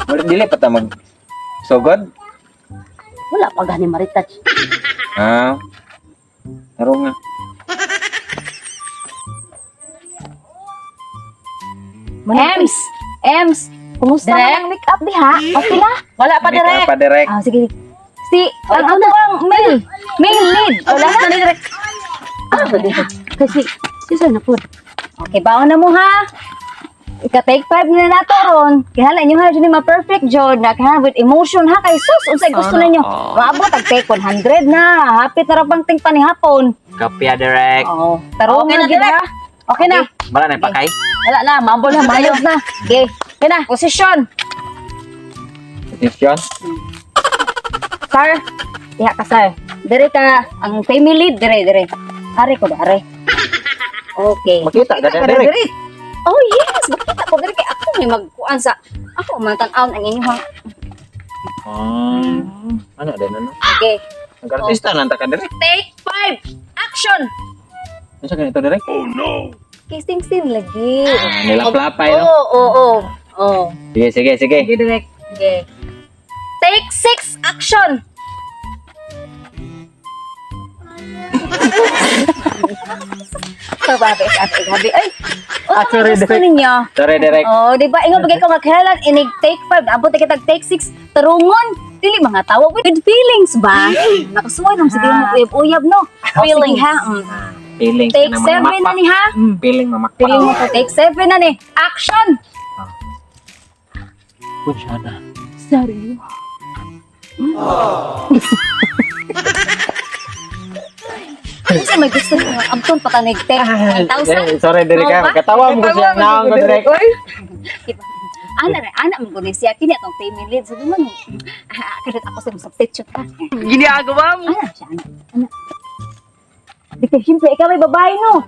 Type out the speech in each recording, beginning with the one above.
Wala dili pa ta mag sugod. Wala pa gani maritouch. Ah. Taro nga. Ems! Ems! Kumusta Direk? ang make-up diha? Okay na? Wala pa Make direk. up pa direct. Ah, sige. Si, ang male lead. Wala na direct. Ah, kasi, isa na po. Okay, baon na mo ha. Ika-take 5 na nato ron. Kihala nyo ha, dyan yung ma-perfect jod na kaya with emotion ha. Kay sus, unsay gusto ninyo. Maabot, tag-take 100 na. Hapit na rabang ting panihapon. Kapya direct. Oo. Taro Okay na na, gid direct. ha. Okay na. Wala na pakay. Wala na, mambo na, mayos na. Okay. Okay na, posisyon. Question. Sir, diha ka sir. Dire ka, ang family lead, dire. Hari ko, dire. Okay. Makita ka Ka direct. dire. Oh yes, makita ko dire kay ako may magkuan sa ako man-tan-aw ang inyo ha. Ano din ano? Okay. Nag-artista lang ta ka direct. Take 5. Action. Ano sa ganito direct? Kissing scene lagi. Nilaplapay no. Oo. Sige. Sige direct. Okay. Take 6. Action. Sabi. Ay. Sorry, gusto direct. ninyo. Sorry direct. Oh, di ba? Ingo bagay ko maghalan inig take 5, abot kita take 6, tarungon. Dili mga tawo with feelings ba? Nakasuway lang sige mo uyab no. Feeling ha. Feeling Take 7 na ni ha. Feeling mamakpa. Feeling mo ko take 7 na ni. Action. Pucha na. Sorry. Kasi may gusto nyo, amton patanig te. 1,000? Sorry direct Oh, ka. ba? Katawa mo ko siya naong ko direct. Ana mo ko ni siya, kini atong family lead. Sabi man, kadit ako sa substitute ka. Ginagawa mo. Ana siya, ana. Dito, siyempre, ikaw may babae, no?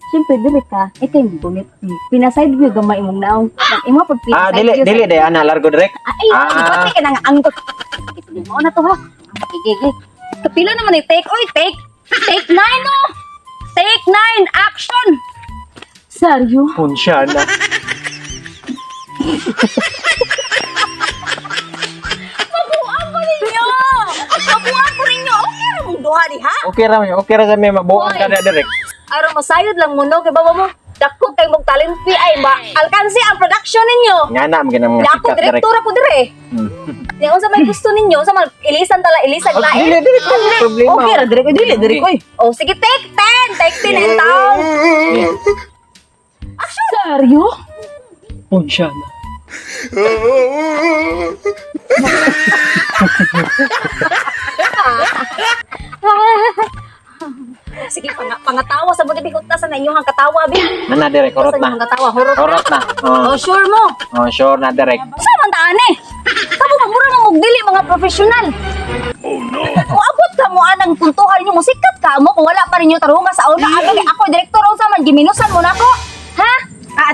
Siyempre, dili ka. Ito yung bunit. Pinaside view, gamay mong naong. Imo pag pinaside view. Dili de ana largo direct. Ay, ipati ka nang angkot. Ito mo na to, ha? Gigi. Kapila naman eh, take. Oy, take 9, no? Take 9, action! Seryo? Pucha na. Mabuang ko ninyo! Mabuang ko ninyo! Okay na mong duha ni, ha? Okay ra sa may mabuang ka na direct. Araw masayod lang mo, no? Kaya baba mo, dako kay mong talenti ay alkansi ang production ninyo. Nga na mga mga Dako, sikat direct. direktora po dire. Di unsa may gusto ninyo, sa mga ilisan ilisag lain. Dili direct ko problema. Okay ra dire ko dili ko. Oh, sige take 10, take 10 and down. Action. Seryo? Pucha na. Sige, pangatawa sa buti bihunta sa inyo hang katawa bi. Nana direct Sa horot inyo na. hang katawa, horot Horot na. Oh, sure mo. Oh, sure na direct. Sa man taan eh. Kamo magmura mo dili mga professional. Oh no. Kung abot ka mo anang puntuhan niyo musikat ka mo kung wala pa rin yung tarunga sa una. Ako direktor unsa man giminusan mo nako. Ha?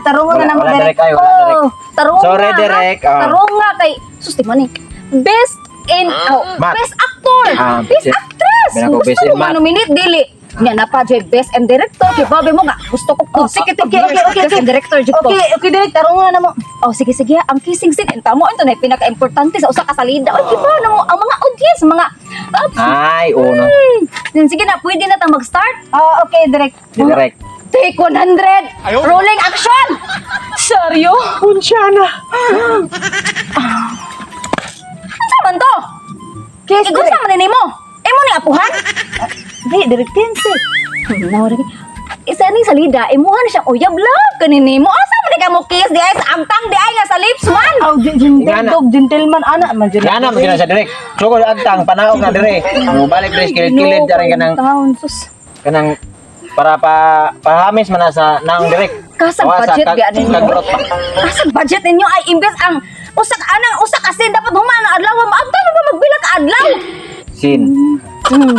Tarunga na Wala, namo wala, direct. direct kayo, wala, direct. Tarunga. Sorry, ha? direct, Tarunga kay sus di man eh. Best in Math. best actor. Best si- actress. Binako, best Gusto in mo math. nominate dili. Nga na pa Joy best and director kay babe mo nga gusto ko po. Sige okay. Best and director jud ko. Okay direct tarunga na mo. Oh sige ang kissing scene tamo ito na pinaka-importante sa usa ka salida. Okay pa na mo ang mga audience mga Ay, uno. Sige na pwede na tang mag-start. Oh okay direct. Direct. Take 100. Rolling action. Seryo? Pucha na. Ano man to? Kiss Igusa man ni mo. Emo ni apuhan? Di, direct tense. Nawara ki. Isa ni salida, imuhan siya uyab lang kanini mo. Asa man ka mo kiss di ay sa angtang di ay nga sa lips man. Oh, gentleman ana man jud. Gana mo sa direct. Sugod agtang panaog na dire. Mo balik dire kilid-kilid diri Taon sus. kanang para pahamis man na sa naong direct. Kasang Awa, sa budget kag- di anin mo. kagrot pa. Kasang budget ninyo ay imbes ang usak kasi dapat human ang adlaw mo. Ang ba magbilang ka adlaw? Sin.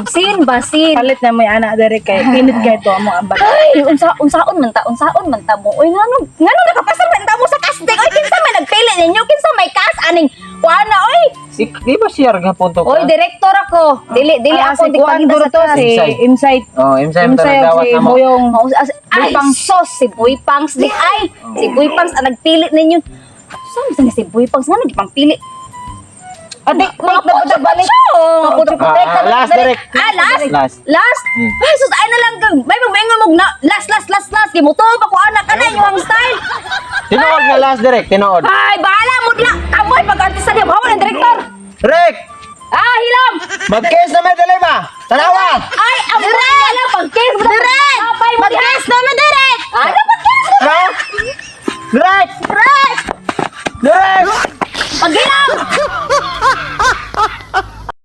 Sin ba sin? Palit na mo yung anak direk kay init kay to amo ang bata. Ay, unsaon man ta mo. Oy ngano nakapasar man ta mo sa casting. Oy kinsa may nagpili ninyo? Kinsa may cast aning kuana oy? Di ba siya gapon to? Oy direktor ako. Dili ako si di Kuan pagita Durto sa si Insight. Insight. Oh, imsay mo Insight nagdawat si na mo. Boyong. Ay, Boy Pangs. sos, si Boy Pangs di ay. Si Boy Pangs ang nagpili ninyo. Saan sa si Boy pag nga di pampili. Adik, Mga puto balik. Last direct. Last? Last. Last? Ay, sus, ay na lang kang. May magbaingon mo na. Last. Gimuto pa ko anak ka na yung style. Tinood nga last direct, tinood. Ay, bahala mo diya. Amoy, pag-artista niya. Bawa ng director. Direct! Hilom. Mag-case na may dilema! Tanawa! Ay, amoy. Wala, pag-case. Direct. Mag-case na